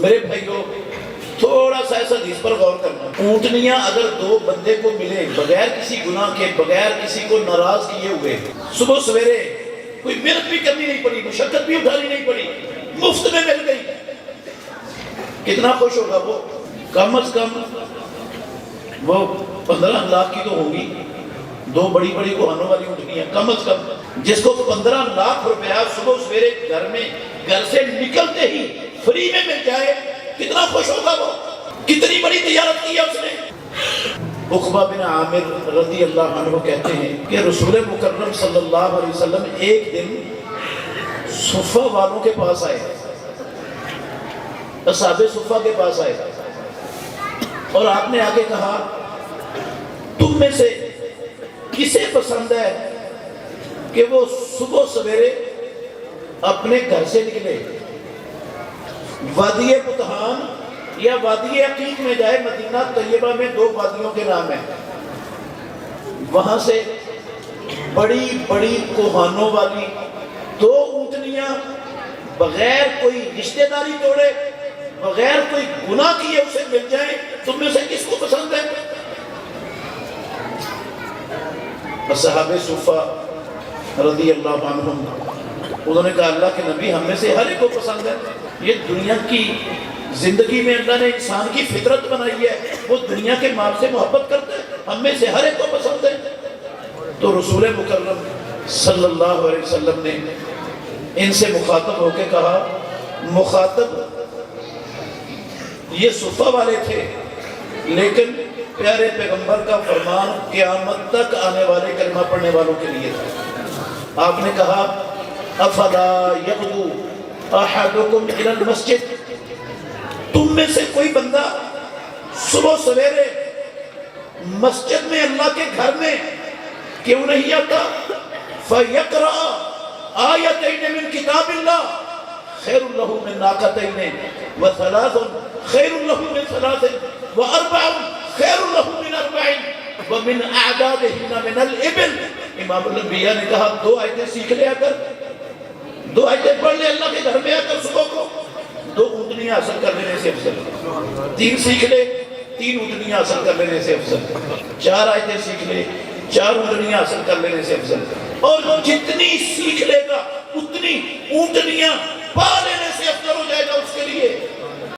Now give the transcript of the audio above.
میرے بھائیو تھوڑا سا ایسا حدیث پر غور کرنا، اونٹنیاں اگر دو بندے کو ملے بغیر کسی گناہ کے، بغیر کسی کو ناراض کیے ہوئے، صبح سویرے کوئی محنت بھی کرنی نہیں پڑی، مشقت بھی اٹھانی نہیں پڑی، مفت میں مل گئی، کتنا خوش ہوگا وہ؟ کم از کم وہ 15 لاکھ کی تو ہوگی، دو بڑی بڑی کوہانوں والی اونٹنیاں کم از کم، جس کو 15 لاکھ روپیہ صبح سویرے گھر سے نکلتے ہی فری میں مل جائے، کتنا خوش ہوگا وہ؟ کتنی بڑی تجارت کی ہے اس نے۔ عقبہ بن عامر رضی اللہ عنہ کہتے ہیں کہ رسول مکرم صلی اللہ علیہ وسلم ایک دن صفہ والوں کے پاس آئے، اصحاب صفہ کے پاس آئے، اور آپ نے آگے کہا تم میں سے کسے پسند ہے کہ وہ صبح سویرے اپنے گھر سے نکلے، وادی بطحان یا وادی عقیق میں جائے، مدینہ طیبہ میں 2 وادیوں کے نام ہیں، وہاں سے بڑی بڑی کوہانوں والی 2 اونٹنیاں بغیر کوئی رشتہ داری توڑے، بغیر کوئی گناہ کیے اسے مل جائیں، تم میں سے کس کو پسند ہے؟ صحابہ صفہ رضی اللہ عنہم انہوں نے کہا اللہ کے نبی ہم میں سے ہر ایک کو پسند ہے، یہ دنیا کی زندگی میں اللہ نے انسان کی فطرت بنائی ہے، وہ دنیا کے مال سے محبت کرتے ہیں، ہم میں سے ہر ایک کو پسند ہے۔ تو رسول مکرم صلی اللہ علیہ وسلم نے ان سے مخاطب ہو کے کہا، مخاطب یہ صفہ والے تھے، لیکن پیارے پیغمبر کا فرمان قیامت تک آنے والے کلمہ پڑھنے والوں کے لیے تھا۔ آپ نے کہا افلا یغدو احدکم الی المسجد، تم میں سے کوئی بندہ صبح سویرے مسجد میں اللہ کے گھر میں کیوں نہیں آتا؟ فیقرأ آیتین من کتاب اللہ خیر لہ من ناقتین وثلاث خیر لہ من ثلاث واربع خیر لہ من اربع ومن اعدادہن من الابل۔ امام الانبیاء نے کہا 2 آیتیں سیکھ لیا کر، 2 آیتیں پڑھ لے اللہ کے گھر میں آ کر صبح کو، 2 اونٹنیاں حاصل کر لینے سے افضل، 3 سیکھ لے 3 اونٹنیاں حاصل کر لینے سے افضل، 4 آیتیں سیکھ لے 4 اونٹنیاں حاصل کر لینے سے افضل، اور جتنی سیکھ لے گا اتنی اونٹنیاں پا لینے سے افضل ہو جائے گا اس کے لیے۔